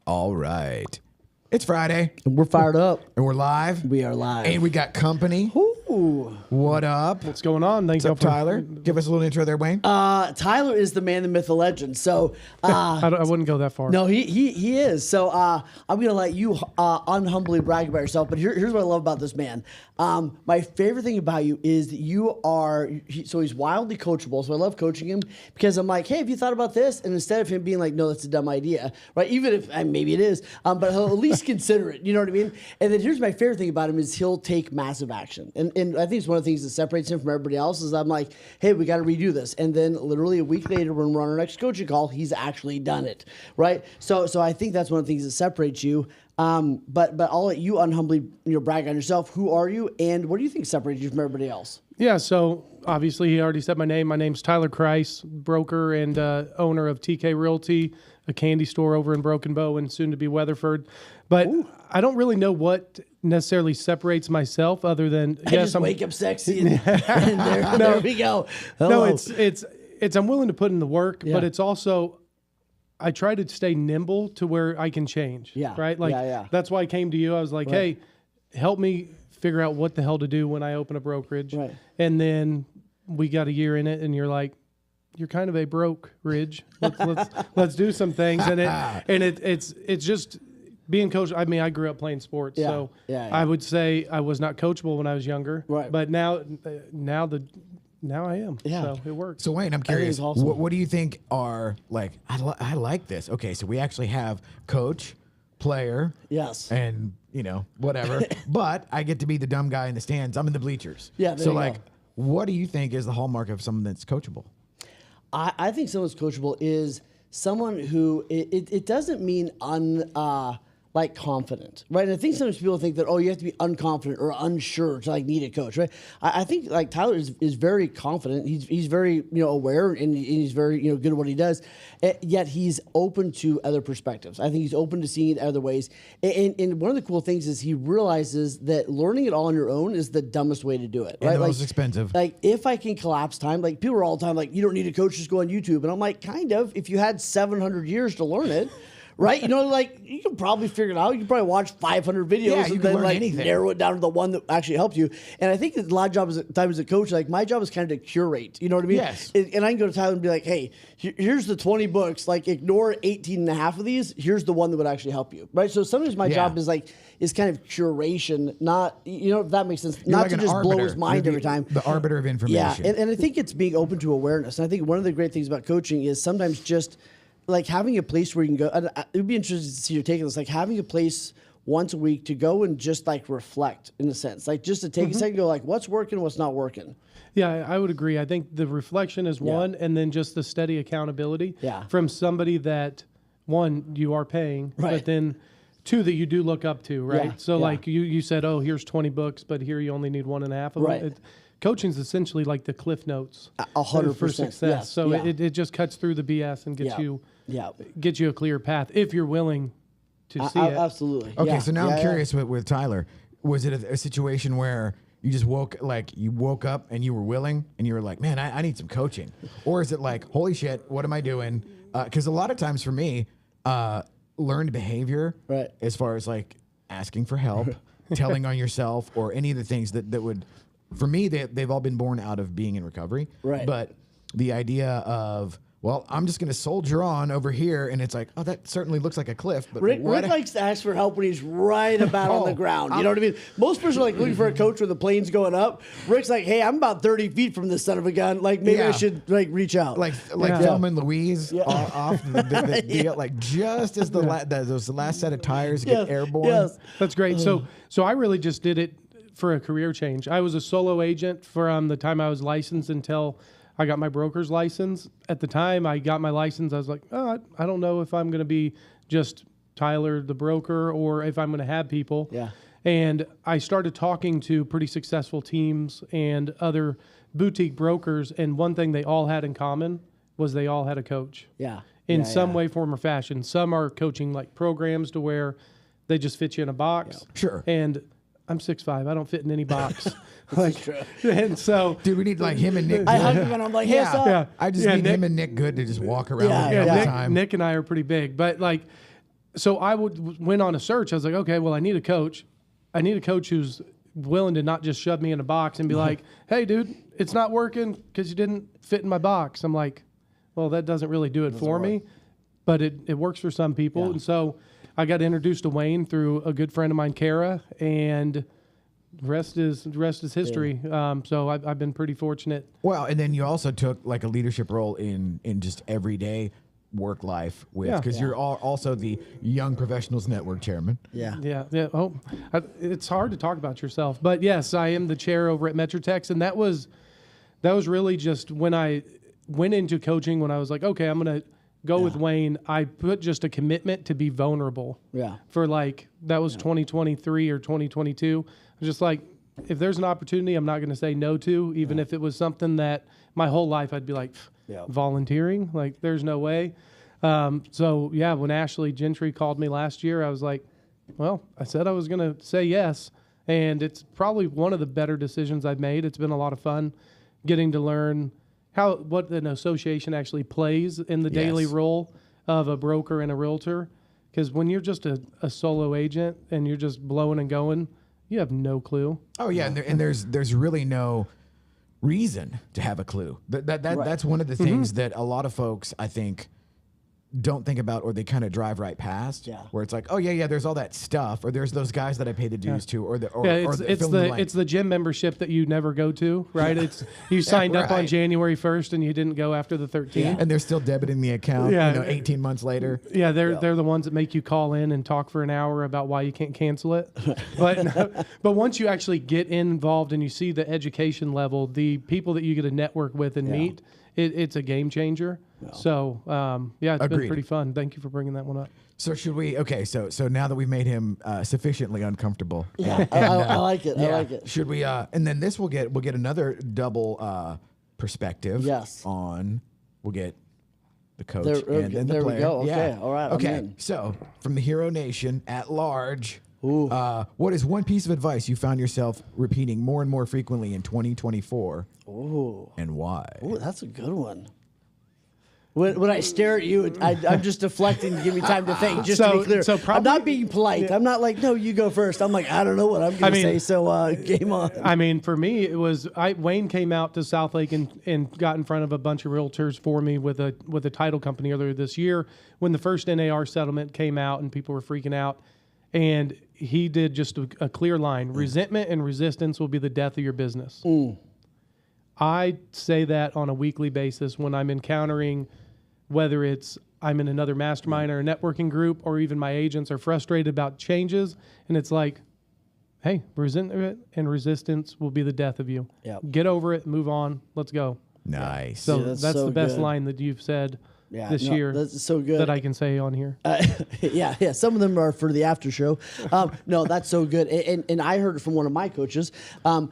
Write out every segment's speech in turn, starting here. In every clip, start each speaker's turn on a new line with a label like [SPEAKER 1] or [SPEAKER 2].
[SPEAKER 1] All right. It's Friday.
[SPEAKER 2] And we're fired up.
[SPEAKER 1] And we're live.
[SPEAKER 2] We are live.
[SPEAKER 1] And we got company.
[SPEAKER 2] Ooh.
[SPEAKER 1] What up?
[SPEAKER 3] What's going on? Thanks
[SPEAKER 1] What's up, Tyler? Give us a little intro there, Wayne.
[SPEAKER 2] Tyler is the man, the myth, the legend. So,
[SPEAKER 3] I wouldn't go that far.
[SPEAKER 2] no, he is. So, I'm going to let you unhumbly brag about yourself. But here's what I love about this man. My favorite thing about you is that you are, so he's wildly coachable. So I love coaching him because I'm like, hey, have you thought about this? And instead of him being like, no, that's a dumb idea, right? Even if, maybe it is, but he'll at least consider it. You know what I mean? And then here's my favorite thing about him is he'll take massive action. And I think it's one of the things that separates him from everybody else is I'm like, hey, we got to redo this. And then literally a week later when we're on our next coaching call, he's actually done it, right? So I think that's one of the things that separates you. But I'll let you unhumbly brag on yourself. Who are you, and what do you think separates you from everybody else?
[SPEAKER 3] Yeah, so obviously he already said my name. My name's Tyler Kreis, broker and owner of TK Realty, a candy store over in Broken Bow and soon to be Weatherford. But I don't really know what necessarily separates myself other than
[SPEAKER 2] I just wake up sexy and there we go.
[SPEAKER 3] No,
[SPEAKER 2] Hello.
[SPEAKER 3] it's I'm willing to put in the work, but it's also I try to stay nimble to where I can change.
[SPEAKER 2] Yeah.
[SPEAKER 3] Right. Like that's why I came to you. I was like, hey, help me figure out what the hell to do when I open a brokerage.
[SPEAKER 2] Right.
[SPEAKER 3] And then we got a year in it, and you're like, you're kind of a brokerage. Let's do some things. And it's just being coached. I mean, I grew up playing sports, so I would say I was not coachable when I was younger.
[SPEAKER 2] Right.
[SPEAKER 3] But now I am.
[SPEAKER 2] Yeah.
[SPEAKER 3] So it works.
[SPEAKER 1] So, Wayne, I'm curious.
[SPEAKER 2] awesome.
[SPEAKER 1] What do you think are, like, I like this. Okay, so we actually have coach, player,
[SPEAKER 2] Yes.
[SPEAKER 1] and, whatever. But I get to be the dumb guy in the stands. I'm in the bleachers.
[SPEAKER 2] Yeah, there
[SPEAKER 1] So,
[SPEAKER 2] you
[SPEAKER 1] like,
[SPEAKER 2] go.
[SPEAKER 1] what do you think is the hallmark of someone that's coachable?
[SPEAKER 2] I think someone's coachable is someone who it doesn't mean like confident, right? And I think sometimes people think that, you have to be unconfident or unsure to like need a coach, right? I think like Tyler is very confident. He's very aware and he's very good at what he does. Yet he's open to other perspectives. I think he's open to seeing it other ways. And one of the cool things is he realizes that learning it all on your own is the dumbest way to do it, right?
[SPEAKER 1] And the most expensive.
[SPEAKER 2] Like if I can collapse time, like people are all the time like, you don't need a coach, just go on YouTube. And I'm like, kind of, if you had 700 years to learn it. Right? Like you can probably figure it out. You can probably watch 500 videos and then like narrow it down to the one that actually helped you. And I think that a lot of jobs time as a coach, like my job is kind of to curate. You know what I mean?
[SPEAKER 1] Yes.
[SPEAKER 2] And I can go to Tyler and be like, hey, here's the 20 books. Like ignore 18 and a half of these. Here's the one that would actually help you. Right? So sometimes my job is kind of curation, not, if that makes sense, not
[SPEAKER 1] like
[SPEAKER 2] to
[SPEAKER 1] an
[SPEAKER 2] just
[SPEAKER 1] arbiter.
[SPEAKER 2] blow his mind every time.
[SPEAKER 1] The arbiter of information.
[SPEAKER 2] Yeah. And I think it's being open to awareness. And I think one of the great things about coaching is sometimes just like having a place where you can go. It would be interesting to see your take on this. Like having a place once a week to go and just like reflect in a sense, like just to take a second, and go like, what's working, what's not working.
[SPEAKER 3] Yeah, I would agree. I think the reflection is one, and then just the steady accountability from somebody that, one, you are paying, but then two, that you do look up to, right?
[SPEAKER 2] Yeah,
[SPEAKER 3] So like you said, here's 20 books, but here you only need 1.5 of them. Coaching is essentially like the Cliff Notes
[SPEAKER 2] 100%
[SPEAKER 3] for success.
[SPEAKER 2] Yes,
[SPEAKER 3] so it just cuts through the BS and gets you a clear path if you're willing to see it.
[SPEAKER 2] Absolutely.
[SPEAKER 1] Okay, so now I'm curious with Tyler. Was it a situation where you just woke up and you were willing and you were like, man, I need some coaching? Or is it like, holy shit, what am I doing? Because a lot of times for me, learned behavior, as far as like asking for help, telling on yourself, or any of the things that would, for me, they've all been born out of being in recovery.
[SPEAKER 2] Right.
[SPEAKER 1] But the idea of, well, I'm just going to soldier on over here, and it's like, that certainly looks like a cliff. But
[SPEAKER 2] Rick likes to ask for help when he's right about on the ground. You know what I mean? Most people are like looking for a coach when the plane's going up. Rick's like, hey, I'm about 30 feet from this son of a gun. Like maybe I should like reach out.
[SPEAKER 1] Like Thelma and Louise off like just as the last set of tires get airborne.
[SPEAKER 2] Yes.
[SPEAKER 3] That's great. So I really just did it for a career change. I was a solo agent from the time I was licensed until I got my broker's license. At the time I got my license, I was like, I don't know if I'm going to be just Tyler the broker or if I'm going to have people.
[SPEAKER 2] Yeah.
[SPEAKER 3] And I started talking to pretty successful teams and other boutique brokers, and one thing they all had in common was they all had a coach.
[SPEAKER 2] Yeah.
[SPEAKER 3] In some way, form, or fashion. Some are coaching like programs to where they just fit you in a box.
[SPEAKER 1] Yeah. Sure.
[SPEAKER 3] And I'm 6'5". I don't fit in any box.
[SPEAKER 2] True.
[SPEAKER 3] And so,
[SPEAKER 1] dude, we need like him and Nick.
[SPEAKER 2] I hug him and I'm like, hey, what's up?
[SPEAKER 1] I just need him and Nick Good to just walk around
[SPEAKER 2] Yeah,
[SPEAKER 1] with me all the
[SPEAKER 3] Nick,
[SPEAKER 1] time.
[SPEAKER 3] Nick and I are pretty big, but like so I went on a search. I was like, okay, well, I need a coach. I need a coach who's willing to not just shove me in a box and be like, hey, dude, it's not working because you didn't fit in my box. I'm like, well, that doesn't really do it for me, but it works for some people.
[SPEAKER 2] Yeah.
[SPEAKER 3] And so I got introduced to Wayne through a good friend of mine, Kara, and rest is history. So I've been pretty fortunate.
[SPEAKER 1] Well, and then you also took like a leadership role in just everyday work life with,
[SPEAKER 3] Yeah.
[SPEAKER 1] because you're also the Young Professionals Network chairman.
[SPEAKER 2] Yeah.
[SPEAKER 3] Yeah. Oh, it's hard to talk about yourself, but yes, I am the chair over at Metrotex, and that was really just when I went into coaching. When I was like, okay, I'm gonna go with Wayne. I put just a commitment to be vulnerable.
[SPEAKER 2] Yeah.
[SPEAKER 3] For like that was 2023 or 2022. Just like if there's an opportunity, I'm not gonna say no to, even if it was something that my whole life I'd be like, volunteering, like there's no way. So yeah, when Ashley Gentry called me last year, I was like, well, I said I was going to say yes. And it's probably one of the better decisions I've made. It's been a lot of fun getting to learn what an association actually plays in the daily
[SPEAKER 1] Yes.
[SPEAKER 3] role of a broker and a realtor. Because when you're just a solo agent and you're just blowing and going, you have no clue.
[SPEAKER 1] Oh yeah, and there's really no reason to have a clue. That's one of the things that a lot of folks, I think, don't think about, or they kind of drive right past.
[SPEAKER 2] Yeah.
[SPEAKER 1] Where it's like, oh yeah, there's all that stuff, or there's those guys that I pay the dues to, or
[SPEAKER 3] It's the gym membership that you never go to, right? It's you signed up on
[SPEAKER 1] right.
[SPEAKER 3] January 1st and you didn't go after the 13th.
[SPEAKER 1] and they're still debiting the account.
[SPEAKER 3] Yeah.
[SPEAKER 1] 18 months later.
[SPEAKER 3] Yeah, they're the ones that make you call in and talk for an hour about why you can't cancel it. But once you actually get involved and you see the education level, the people that you get to network with and meet, it's a game changer. So it's
[SPEAKER 1] Agreed.
[SPEAKER 3] been pretty fun. Thank you for bringing that one up.
[SPEAKER 1] So should we? Okay, so now that we've made him sufficiently uncomfortable,
[SPEAKER 2] I like it. I
[SPEAKER 1] yeah,
[SPEAKER 2] like it.
[SPEAKER 1] should we? And then this we'll get another double perspective.
[SPEAKER 2] Yes.
[SPEAKER 1] We'll get the coach
[SPEAKER 2] There-
[SPEAKER 1] and then the
[SPEAKER 2] there we
[SPEAKER 1] player.
[SPEAKER 2] go. Okay,
[SPEAKER 1] Yeah.
[SPEAKER 2] all right, I'm
[SPEAKER 1] Okay.
[SPEAKER 2] in.
[SPEAKER 1] So from the Hero Nation at large, what is one piece of advice you found yourself repeating more and more frequently in 2024,
[SPEAKER 2] Ooh.
[SPEAKER 1] and why?
[SPEAKER 2] Ooh, that's a good one. When I stare at you, I'm just deflecting to give me time to think. Just to be clear, I'm
[SPEAKER 3] probably-
[SPEAKER 2] not being polite. I'm not like, no, you go first. I'm like, I don't know what I'm going to say. So game on.
[SPEAKER 3] I mean, for me, it was Wayne came out to Southlake and got in front of a bunch of realtors for me with a title company earlier this year when the first NAR settlement came out and people were freaking out. And he did just a clear line. Resentment and resistance will be the death of your business. I say that on a weekly basis when I'm encountering, whether it's I'm in another mastermind or a networking group, or even my agents are frustrated about changes. And it's like, hey, resentment and resistance will be the death of you.
[SPEAKER 2] Yep.
[SPEAKER 3] Get over it, move on, let's go.
[SPEAKER 1] Nice.
[SPEAKER 3] So
[SPEAKER 2] Yeah, that's
[SPEAKER 3] that's
[SPEAKER 2] so
[SPEAKER 3] the best
[SPEAKER 2] good.
[SPEAKER 3] line that you've said this
[SPEAKER 2] no,
[SPEAKER 3] year
[SPEAKER 2] That's so good.
[SPEAKER 3] that I can say on here.
[SPEAKER 2] Yeah. Some of them are for the after show. No, that's so good. And I heard it from one of my coaches. And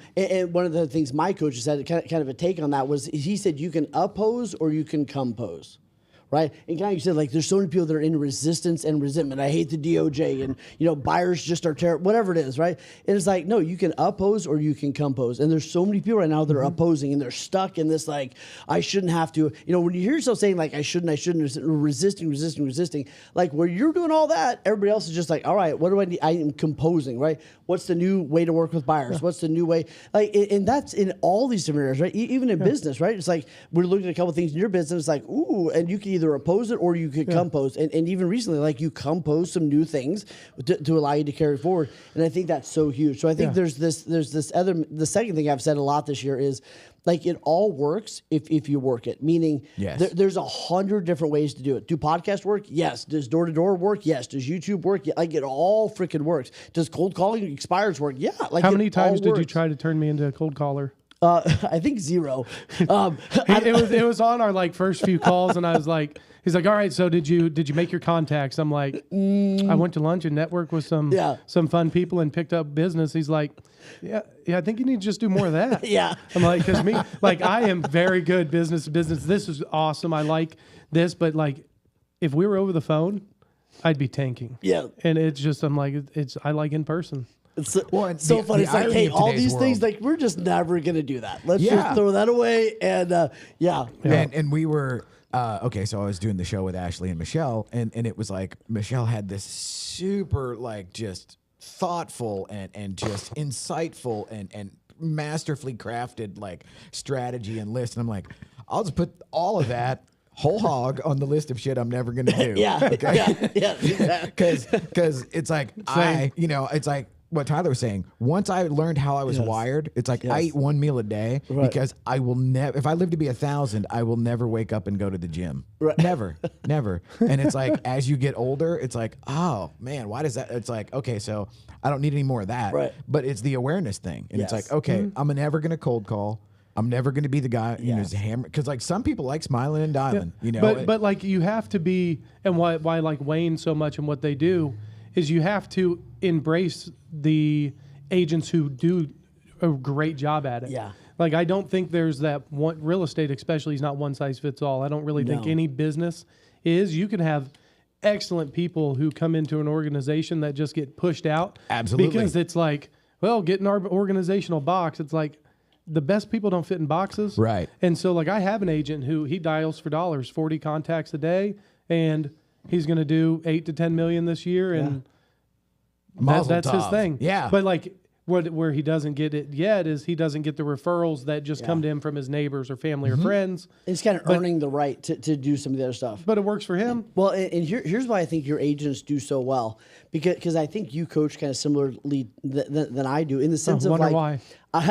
[SPEAKER 2] one of the things my coach said, kind of a take on that was, he said you can oppose or you can compose. Right, and kind of you said, like, there's so many people that are in resistance and resentment. I hate the DOJ, and buyers just are terrible, whatever it is, right? And it's like, no, you can oppose or you can compose. And there's so many people right now that are opposing, and they're stuck in this, like, I shouldn't have to. When you hear yourself saying, like, I shouldn't, resisting, like, where you're doing all that, everybody else is just like, all right, what do I need? I am composing, right? What's the new way to work with buyers? What's the new way? Like, and that's in all these different areas, right? Even in business, right? It's like we're looking at a couple of things in your business, it's like, ooh, and you can either oppose it or you could compose. And even recently, like, you compose some new things to allow you to carry forward. And I think that's so huge. So I think there's this other, the second thing I've said a lot this year is, like, it all works if you work it. Meaning, there's 100 different ways to do it. Do podcast work? Yes. Does door-to-door work? Yes. Does YouTube work? Yeah. Like, it all freaking works. Does cold calling expires work? Yeah. Like,
[SPEAKER 3] How many
[SPEAKER 2] it all
[SPEAKER 3] times did you
[SPEAKER 2] works.
[SPEAKER 3] try to turn me into a cold caller?
[SPEAKER 2] I think 0.
[SPEAKER 3] It was on our first few calls, and I was like, he's like, all right, so did you make your contacts? I'm like, I went to lunch and networked with some fun people and picked up business. He's like, yeah, I think you need to just do more of that.
[SPEAKER 2] Yeah.
[SPEAKER 3] I'm like, because I am very good business to business. This is awesome. I like this, but if we were over the phone, I'd be tanking.
[SPEAKER 2] Yeah.
[SPEAKER 3] And it's just, I'm like, I like in person.
[SPEAKER 2] It's so,
[SPEAKER 1] Well,
[SPEAKER 2] so
[SPEAKER 1] the-
[SPEAKER 2] funny.
[SPEAKER 1] the
[SPEAKER 2] It's like,
[SPEAKER 1] irony
[SPEAKER 2] hey,
[SPEAKER 1] of
[SPEAKER 2] all
[SPEAKER 1] today's
[SPEAKER 2] these things,
[SPEAKER 1] world-
[SPEAKER 2] like, we're just never going to do that. Let's
[SPEAKER 1] Yeah.
[SPEAKER 2] just throw that away. And
[SPEAKER 1] And we were okay, so I was doing the show with Ashley and Michelle, and it was like Michelle had this super like just thoughtful and just insightful and masterfully crafted like strategy and list, and I'm like, I'll just put all of that whole hog on the list of shit I'm never gonna do. Because it's like it's like what Tyler was saying. Once I learned how I was wired, it's like I eat one meal a day because I will never. If I live to be 1,000, I will never wake up and go to the gym. Never. And it's like as you get older, it's like, oh man, why does that? It's like, okay, so I don't need any more of that.
[SPEAKER 2] Right.
[SPEAKER 1] But it's the awareness thing, and it's like, okay, I'm never gonna cold call. I'm never going to be the guy who's hammer, because like some people like smiling and dialing,
[SPEAKER 3] But like you have to be, and why like Wayne so much and what they do is you have to embrace the agents who do a great job at it.
[SPEAKER 2] Yeah.
[SPEAKER 3] Like I don't think there's that one real estate, especially, is not one size fits all. I don't really think any business is. You can have excellent people who come into an organization that just get pushed out.
[SPEAKER 1] Absolutely.
[SPEAKER 3] Because it's like, well, get in our organizational box. It's like, the best people don't fit in boxes.
[SPEAKER 1] Right.
[SPEAKER 3] And so like I have an agent who he dials for dollars, 40 contacts a day, and he's going to do 8 to 10 million this year. And that's his thing.
[SPEAKER 1] Yeah.
[SPEAKER 3] But like where he doesn't get it yet is he doesn't get the referrals that just come to him from his neighbors or family or friends.
[SPEAKER 2] It's kind of earning the right to do some of the other stuff.
[SPEAKER 3] But it works for him.
[SPEAKER 2] Well, and here's why I think your agents do so well, because I think you coach kind of similarly than I do, in the sense of
[SPEAKER 3] wonder
[SPEAKER 2] like,
[SPEAKER 3] why.
[SPEAKER 2] But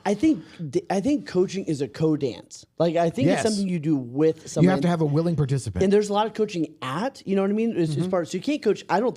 [SPEAKER 2] I think coaching is a co-dance. Like I think it's something you do with someone.
[SPEAKER 1] You have to have a willing participant.
[SPEAKER 2] And there's a lot of coaching you know what I mean? It's part. So you can't coach. I don't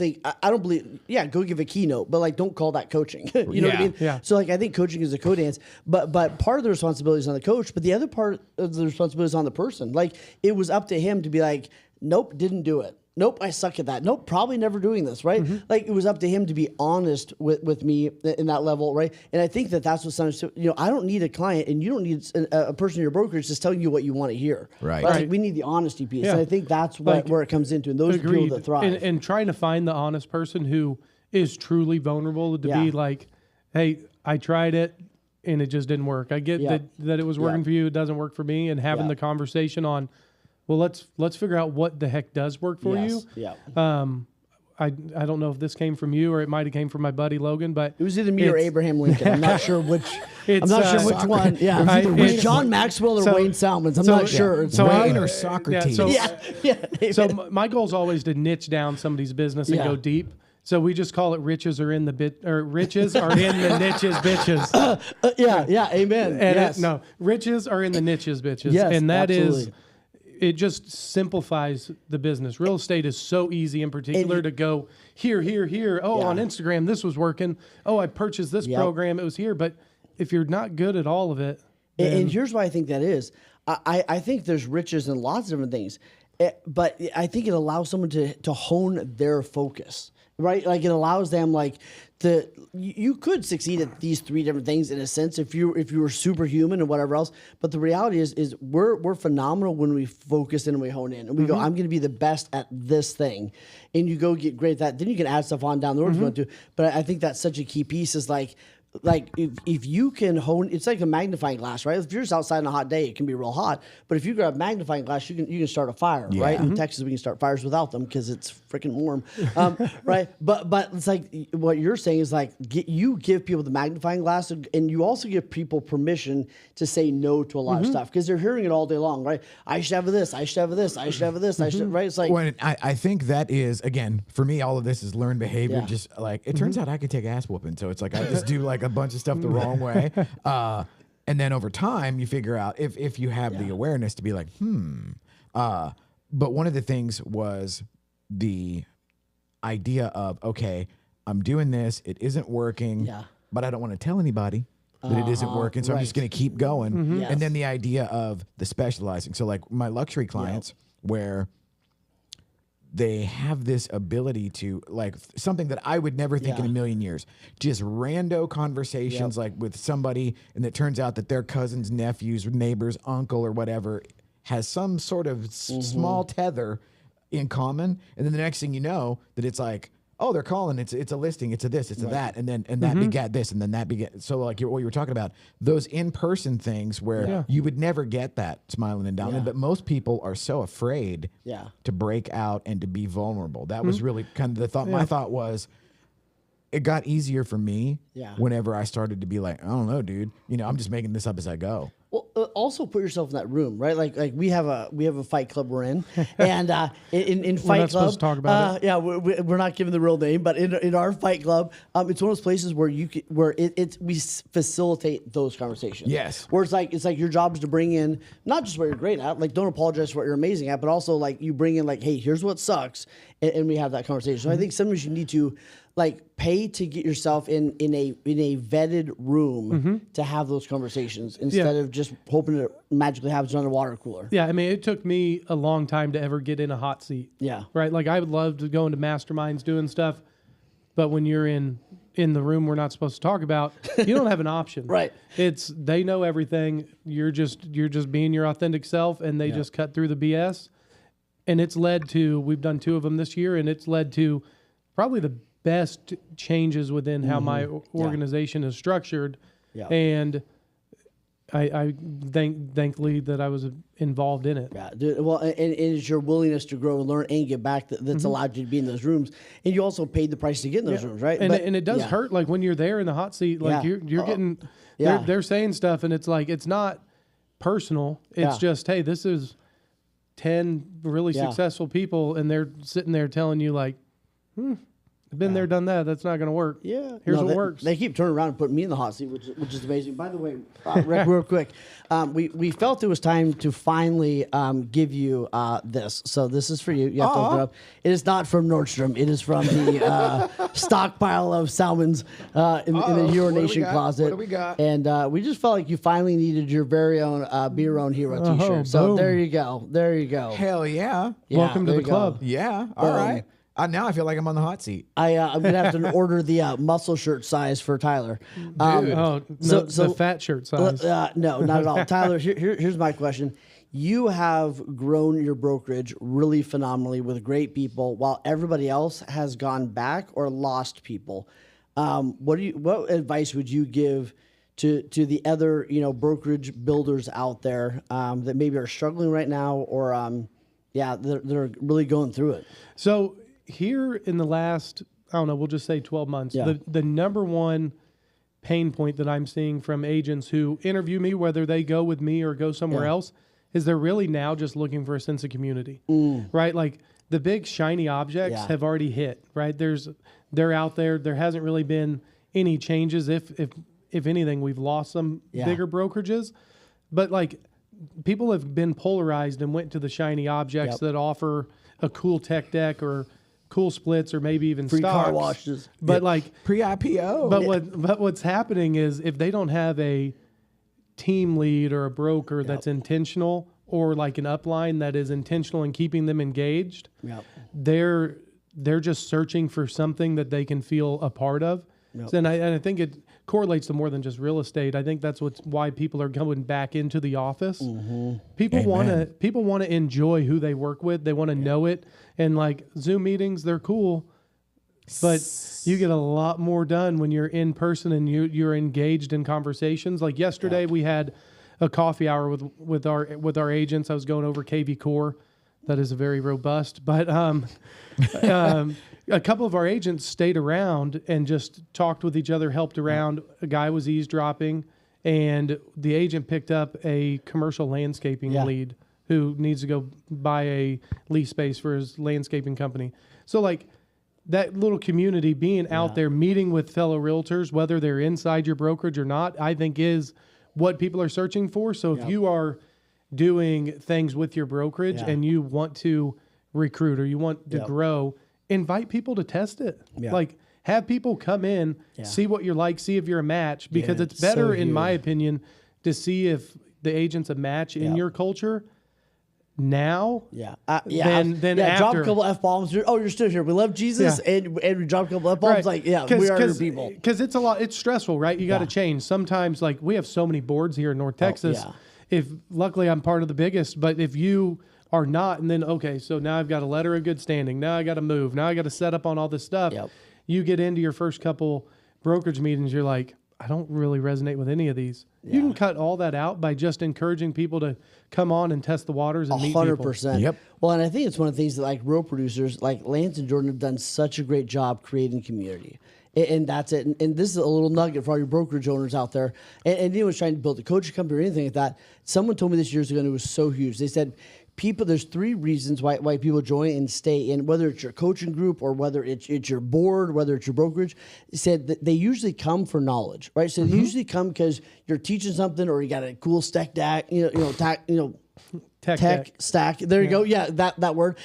[SPEAKER 2] believe. Yeah, go give a keynote, but like don't call that coaching. You know what I mean?
[SPEAKER 3] Yeah.
[SPEAKER 2] So like I think coaching is a co-dance, but part of the responsibility is on the coach, but the other part of the responsibility is on the person. Like it was up to him to be like, nope, didn't do it. Nope, I suck at that. Nope, probably never doing this, right? Like it was up to him to be honest with me in that level, right? And I think that's what sometimes, I don't need a client, and you don't need a person in your brokerage just telling you what you want to hear.
[SPEAKER 1] Right.
[SPEAKER 2] Like we need the honesty piece.
[SPEAKER 3] Yeah.
[SPEAKER 2] And I think that's
[SPEAKER 3] Like,
[SPEAKER 2] where it comes into, and those are the people that thrive.
[SPEAKER 3] And trying to find the honest person who is truly vulnerable to be like, hey, I tried it and it just didn't work. I get that it was working for you, it doesn't work for me, and having the conversation on, well, let's figure out what the heck does work for you.
[SPEAKER 2] Yeah.
[SPEAKER 3] I don't know if this came from you or it might have came from my buddy Logan, but
[SPEAKER 2] It was either me or Abraham Lincoln. I'm not sure which.
[SPEAKER 3] It's,
[SPEAKER 2] I'm not sure which one. Yeah, it was John Maxwell or Wayne Salmons. I'm not sure. It's
[SPEAKER 1] Wayne or Socrates.
[SPEAKER 3] So my goal is always to niche down somebody's business and go deep. So we just call it riches are in the riches are in the niches bitches.
[SPEAKER 2] Amen.
[SPEAKER 3] And riches are in the niches bitches.
[SPEAKER 2] Yes,
[SPEAKER 3] and that
[SPEAKER 2] absolutely.
[SPEAKER 3] is, it just simplifies the business. Real estate is so easy in particular to go here. Oh, on Instagram, this was working. Oh, I purchased this program. It was here. But if you're not good at all of it.
[SPEAKER 2] And here's why I think that is. I think there's riches in lots of different things. But I think it allows someone to hone their focus, right? Like it allows them you could succeed at these three different things in a sense if you were superhuman and whatever else. But the reality is we're phenomenal when we focus in and we hone in and we go, I'm going to be the best at this thing, and you go get great at that. Then you can add stuff on down the road if you want to. But I think that's such a key piece is like if you can hone, it's like a magnifying glass, right? If you're just outside on a hot day, it can be real hot. But if you grab a magnifying glass, you can start a fire, right? In Texas, we can start fires without them because it's freaking warm, right? But it's like what you're saying is like you give people the magnifying glass, and you also give people permission to say no to a lot of stuff because they're hearing it all day long, right? I should have this. I should have this. I should have this. I should, right? It's like
[SPEAKER 1] when I think that is, again, for me, all of this is learned behavior. Just like it turns out I could take ass whooping, so it's like I just do like a bunch of stuff the wrong way, and then over time you figure out if you have the awareness to be like, but one of the things was the idea of, okay, I'm doing this, it isn't working, but I don't want to tell anybody that it isn't working, so I'm just going to keep going.
[SPEAKER 2] Yes.
[SPEAKER 1] And then the idea of the specializing. So like my luxury clients where they have this ability to, like, something that I would never think in a million years, just rando conversations like with somebody, and it turns out that their cousin's nephew's neighbor's uncle or whatever has some sort of small tether in common, and then the next thing you know that it's like, oh, they're calling, it's a listing, it's a this, it's a that, and that begat this, and then that begat. So like what you were talking about, those in-person things where you would never get that smiling and dialing, but most people are so afraid to break out and to be vulnerable. That was really kind of the thought. My thought was, it got easier for me whenever I started to be like, I don't know, dude. You know, I'm just making this up as I go.
[SPEAKER 2] Well, also put yourself in that room, right? Like we have a fight club we're in, and in Fight Club,
[SPEAKER 3] supposed to talk about it.
[SPEAKER 2] Yeah, we're not giving the real name, but in our Fight Club, it's one of those places where we facilitate those conversations.
[SPEAKER 1] Yes,
[SPEAKER 2] where it's like your job is to bring in not just what you're great at, like don't apologize for what you're amazing at, but also like you bring in like, hey, here's what sucks, and we have that conversation. So I think sometimes you need to like pay to get yourself in a vetted room to have those conversations instead of just hoping it magically happens on a water cooler.
[SPEAKER 3] Yeah, I mean, it took me a long time to ever get in a hot seat.
[SPEAKER 2] Yeah.
[SPEAKER 3] Right? Like, I would love to go into masterminds doing stuff, but when you're in the room we're not supposed to talk about, you don't have an option.
[SPEAKER 2] Right.
[SPEAKER 3] It's, they know everything. You're just being your authentic self, and they just cut through the BS. And it's led to, we've done 2 of them this year, and it's led to probably the best changes within how my organization is structured. Yeah. And I thankfully that I was involved in it.
[SPEAKER 2] Yeah. Well, and it's your willingness to grow and learn and get back that's allowed you to be in those rooms. And you also paid the price to get in those rooms, right?
[SPEAKER 3] And, and it does hurt, like when you're there in the hot seat, like you're getting, they're saying stuff, and it's like, it's not personal. It's just, hey, this is 10 really successful people, and they're sitting there telling you like, I've been there, done that. That's not going to work.
[SPEAKER 2] Yeah.
[SPEAKER 3] Here's what works.
[SPEAKER 2] They keep turning around and putting me in the hot seat, which is amazing. By the way, Rick, real quick, we felt it was time to finally give you this. So this is for you. You have to open it up. It is not from Nordstrom. It is from the stockpile of salmons in the urination closet.
[SPEAKER 1] What do we got?
[SPEAKER 2] And we just felt like you finally needed your very own Be Your Own Hero T-shirt. So
[SPEAKER 3] boom.
[SPEAKER 2] there you go. There you go.
[SPEAKER 1] Hell yeah.
[SPEAKER 3] Welcome to
[SPEAKER 2] there
[SPEAKER 3] the
[SPEAKER 2] you go.
[SPEAKER 3] club.
[SPEAKER 1] Yeah. All right. Now I feel like I'm on the hot seat.
[SPEAKER 2] I'm gonna have to order the muscle shirt size for Tyler.
[SPEAKER 3] The fat shirt size.
[SPEAKER 2] No, not at all. Tyler, here's my question. You have grown your brokerage really phenomenally with great people, while everybody else has gone back or lost people. What advice would you give to the other brokerage builders out there that maybe are struggling right now, or they're really going through it?
[SPEAKER 3] So here in the last, I don't know, we'll just say 12 months, the number one pain point that I'm seeing from agents who interview me, whether they go with me or go somewhere else, is they're really now just looking for a sense of community, right? Like the big shiny objects have already hit, right? They're out there. There hasn't really been any changes. If anything, we've lost some bigger brokerages, but like people have been polarized and went to the shiny objects that offer a cool tech deck or cool splits or maybe even
[SPEAKER 2] free
[SPEAKER 3] stocks.
[SPEAKER 2] car washes.
[SPEAKER 3] But like
[SPEAKER 1] pre-IPO.
[SPEAKER 3] But what's happening is if they don't have a team lead or a broker that's intentional, or like an upline that is intentional in keeping them engaged, they're just searching for something that they can feel a part of. So, and I think it correlates to more than just real estate. I think that's why people are coming back into the office. People want to enjoy who they work with. They want to know it. And like Zoom meetings, they're cool, but you get a lot more done when you're in person and you're engaged in conversations. Like yesterday, we had a coffee hour with our agents. I was going over KV Core. That is a very robust, but a couple of our agents stayed around and just talked with each other, helped around. A guy was eavesdropping, and the agent picked up a commercial landscaping lead who needs to go buy a lease space for his landscaping company. So like that little community, being out there, meeting with fellow realtors, whether they're inside your brokerage or not, I think is what people are searching for. So if you are doing things with your brokerage and you want to recruit or you want to grow, invite people to test it. Like have people come in, see what you're like, see if you're a match, because it's better, in my opinion, to see if the agent's a match in your culture now than after.
[SPEAKER 2] Drop a couple F-bombs. You're still here. We love Jesus, and we drop a couple F-bombs. Like, we are your people.
[SPEAKER 3] Because it's a lot. It's stressful, right? You got to change. Sometimes, like, we have so many boards here in North Texas. Luckily I'm part of the biggest, but if you are not. And then, okay, so now I've got a letter of good standing. Now I got to move. Now I got to set up on all this stuff.
[SPEAKER 2] Yep.
[SPEAKER 3] You get into your first couple brokerage meetings, you're like, I don't really resonate with any of these.
[SPEAKER 2] Yeah.
[SPEAKER 3] You can cut all that out by just encouraging people to come on and test the waters and meet people.
[SPEAKER 2] 100%.
[SPEAKER 1] Yep.
[SPEAKER 2] Well, and I think it's one of the things that like real producers like Lance and Jordan have done such a great job creating community. And that's it. And this is a little nugget for all your brokerage owners out there. And anyone's trying to build a coaching company or anything like that. Someone told me this years ago, and it was so huge. They said, there's 3 reasons why people join and stay in, whether it's your coaching group or whether it's your board, whether it's your brokerage. They said that they usually come for knowledge, right? So they usually come because you're teaching something or you got a cool tech stack, tech stack. There you go. Yeah, that word.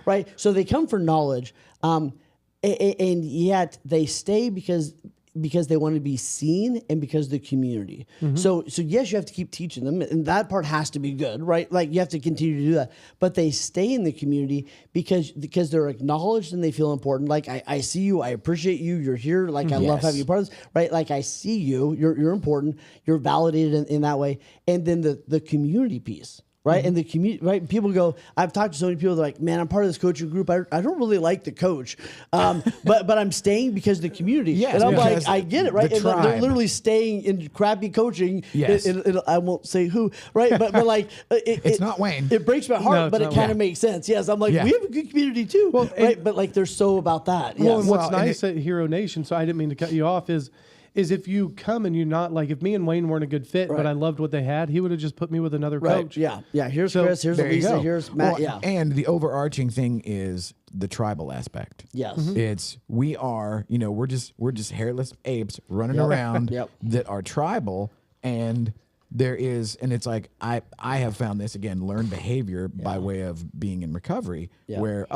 [SPEAKER 2] Right. So they come for knowledge. And yet they stay because they want to be seen and because of the community. So yes, you have to keep teaching them, and that part has to be good, right? Like you have to continue to do that. But they stay in the community because they're acknowledged and they feel important. Like I see you, I appreciate you, you're here. Like I love having you part of this, right? Like I see you, you're important, you're validated in that way. And then the community piece. Right. And the community, right. People go, I've talked to so many people that are like, man, I'm part of this coaching group. I don't really like the coach. But I'm staying because of the community.
[SPEAKER 1] Yes,
[SPEAKER 2] and I'm
[SPEAKER 1] because
[SPEAKER 2] like, I get it. Right.
[SPEAKER 1] the
[SPEAKER 2] And they're
[SPEAKER 1] tribe.
[SPEAKER 2] literally staying in crappy coaching.
[SPEAKER 1] Yes.
[SPEAKER 2] I won't say who. Right. But like,
[SPEAKER 1] It's not Wayne.
[SPEAKER 2] It breaks my heart,
[SPEAKER 3] No,
[SPEAKER 2] but
[SPEAKER 3] it's
[SPEAKER 2] it
[SPEAKER 3] not
[SPEAKER 2] kind of
[SPEAKER 1] Wayne.
[SPEAKER 2] makes sense. Yes. I'm like,
[SPEAKER 1] Yeah.
[SPEAKER 2] we have a good community too. Right. But like, they're so about that.
[SPEAKER 3] Well,
[SPEAKER 2] Yes.
[SPEAKER 3] and what's
[SPEAKER 1] Well, and
[SPEAKER 3] nice at Hero Nation, so I didn't mean to cut you off, is if you come and you're not like, if me and Wayne weren't a good fit,
[SPEAKER 2] Right.
[SPEAKER 3] but I loved what they had, he would have just put me with another
[SPEAKER 2] Right.
[SPEAKER 3] coach.
[SPEAKER 2] Yeah. Yeah. Here's
[SPEAKER 3] So,
[SPEAKER 2] Chris. Here's
[SPEAKER 1] There you
[SPEAKER 2] Elisa.
[SPEAKER 1] go.
[SPEAKER 2] Here's Matt.
[SPEAKER 1] Well,
[SPEAKER 2] Yeah.
[SPEAKER 1] And the overarching thing is the tribal aspect.
[SPEAKER 2] Yes.
[SPEAKER 1] It's we are, we're just hairless apes running around
[SPEAKER 2] Yep.
[SPEAKER 1] that are tribal, and there is, and it's like I have found this again, learned behavior by way of being in recovery,
[SPEAKER 2] Yeah.
[SPEAKER 1] where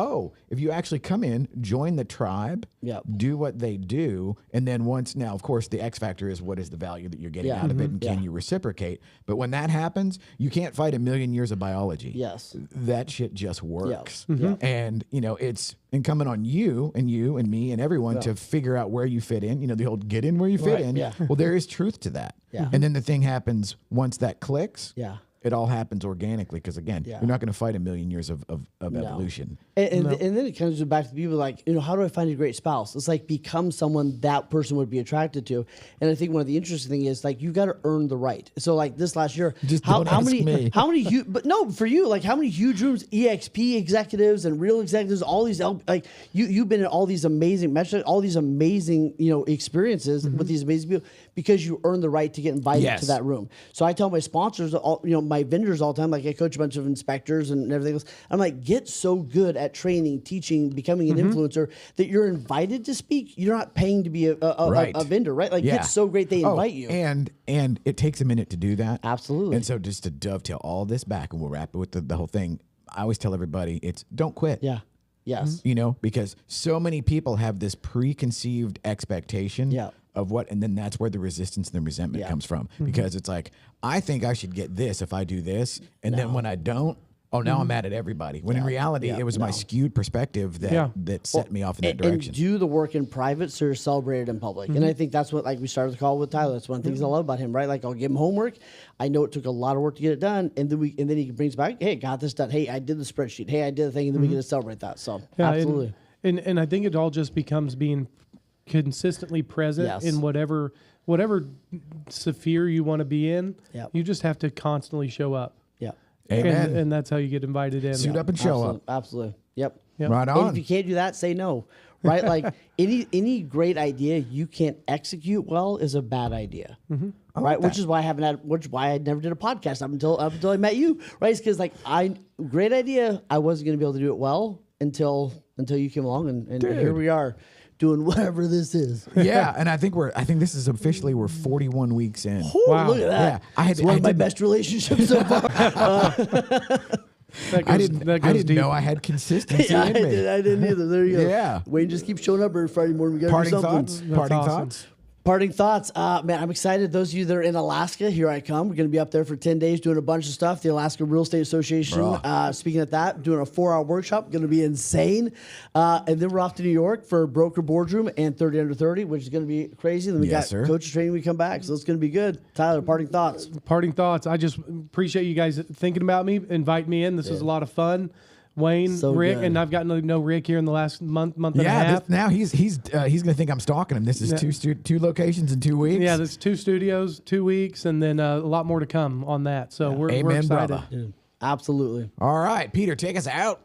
[SPEAKER 1] if you actually come in, join the tribe,
[SPEAKER 2] Yep.
[SPEAKER 1] do what they do, and then now of course the X factor is what is the value that you're getting
[SPEAKER 2] Yeah.
[SPEAKER 1] out of it, and can
[SPEAKER 2] Yeah.
[SPEAKER 1] you reciprocate? But when that happens, you can't fight a million years of biology.
[SPEAKER 2] Yes.
[SPEAKER 1] That shit just works.
[SPEAKER 2] Yeah.
[SPEAKER 1] And it's incumbent on you and me and everyone to figure out where you fit in. The old get in where you fit
[SPEAKER 2] Right,
[SPEAKER 1] in.
[SPEAKER 2] yeah.
[SPEAKER 1] Well, there is truth to that.
[SPEAKER 2] Yeah.
[SPEAKER 1] And then the thing happens once that clicks.
[SPEAKER 2] Yeah.
[SPEAKER 1] It all happens organically because again,
[SPEAKER 2] Yeah.
[SPEAKER 1] you're not going to fight a million years of evolution.
[SPEAKER 2] And then it comes back to people like, how do I find a great spouse? It's like become someone that person would be attracted to. And I think one of the interesting things is like you got to earn the right. So like this last year,
[SPEAKER 1] Just
[SPEAKER 2] how
[SPEAKER 1] don't ask
[SPEAKER 2] many
[SPEAKER 1] me.
[SPEAKER 2] but no, for you, like how many huge rooms, EXP executives and real executives, all these like you've been in all these amazing metrics, all these amazing experiences with these amazing people because you earn the right to get invited
[SPEAKER 1] Yes.
[SPEAKER 2] to that room. So I tell my sponsors, my vendors all the time, like I coach a bunch of inspectors and everything else. I'm like, get so good at training, teaching, becoming an influencer that you're invited to speak. You're not paying to be
[SPEAKER 1] Right.
[SPEAKER 2] a vendor, right? Like it's so great they invite you.
[SPEAKER 1] And it takes a minute to do that.
[SPEAKER 2] Absolutely.
[SPEAKER 1] And so just to dovetail all this back, and we'll wrap it with the whole thing. I always tell everybody, it's don't quit.
[SPEAKER 2] Yeah. Yes.
[SPEAKER 1] Because so many people have this preconceived expectation
[SPEAKER 2] Yeah.
[SPEAKER 1] of what, and then that's where the resistance and the resentment
[SPEAKER 2] Yeah.
[SPEAKER 1] comes from. Because it's like, I think I should get this if I do this, and then when I don't, now I'm mad at everybody. When in reality, it was my skewed perspective that set me off in that direction.
[SPEAKER 2] And do the work in private so you're celebrated in public. And I think that's what, like we started the call with Tyler. That's one of the things I love about him, right? Like I'll give him homework. I know it took a lot of work to get it done. And then he brings back, hey, got this done. Hey, I did the spreadsheet. Hey, I did the thing. And then we get to celebrate that. So
[SPEAKER 3] Yeah,
[SPEAKER 2] absolutely.
[SPEAKER 3] And I think it all just becomes being consistently present
[SPEAKER 2] Yes.
[SPEAKER 3] in whatever sphere you want to be in.
[SPEAKER 2] Yep.
[SPEAKER 3] You just have to constantly show up.
[SPEAKER 2] Yeah.
[SPEAKER 1] Amen.
[SPEAKER 3] And that's how you get invited in.
[SPEAKER 1] Suit up and show up.
[SPEAKER 2] Absolutely. Yep.
[SPEAKER 3] Yep.
[SPEAKER 1] Right
[SPEAKER 2] And
[SPEAKER 1] on.
[SPEAKER 2] if you can't do that, say no. Right? Like any great idea you can't execute well is a bad idea. Right? Which is why I never did a podcast up until I met you. Right? It's because great idea, I wasn't gonna be able to do it well until you came along and here we are doing whatever this is.
[SPEAKER 1] Yeah, and I think this is officially we're 41 weeks in.
[SPEAKER 2] Ooh,
[SPEAKER 3] Wow.
[SPEAKER 2] look at that.
[SPEAKER 1] Yeah,
[SPEAKER 2] It's one of my
[SPEAKER 1] didn't-
[SPEAKER 2] best relationships so far.
[SPEAKER 3] That
[SPEAKER 1] I
[SPEAKER 3] goes
[SPEAKER 1] didn't
[SPEAKER 3] deep.
[SPEAKER 1] know I had consistency
[SPEAKER 2] Yeah,
[SPEAKER 1] in me.
[SPEAKER 2] I didn't either. There you go.
[SPEAKER 1] Yeah.
[SPEAKER 2] Wayne just keeps showing up every Friday morning. We gotta
[SPEAKER 1] Parting
[SPEAKER 2] do something.
[SPEAKER 1] thoughts.
[SPEAKER 3] That's
[SPEAKER 1] Parting
[SPEAKER 3] awesome.
[SPEAKER 1] thoughts.
[SPEAKER 2] Parting thoughts. Man, I'm excited. Those of you that are in Alaska, here I come. We're going to be up there for 10 days doing a bunch of stuff. The Alaska Real Estate Association, speaking of that, doing a 4-hour workshop. Going to be insane. And then we're off to New York for Broker Boardroom and 30 Under 30, which is going to be crazy. Then we got coaches training when we come back. So it's going to be good. Tyler, parting thoughts.
[SPEAKER 3] Parting thoughts. I just appreciate you guys thinking about me, invite me in. This was a lot of fun. Wayne,
[SPEAKER 2] So
[SPEAKER 3] Rick,
[SPEAKER 2] good.
[SPEAKER 3] and I've gotten to know Rick here in the last month and a
[SPEAKER 1] Yeah,
[SPEAKER 3] half.
[SPEAKER 1] now he's gonna think I'm stalking him. This is two locations in 2 weeks.
[SPEAKER 3] Yeah, there's 2 studios, 2 weeks, and then a lot more to come on that. So we're
[SPEAKER 1] Amen,
[SPEAKER 3] excited.
[SPEAKER 1] brother.
[SPEAKER 2] Absolutely.
[SPEAKER 1] All right, Peter, take us out.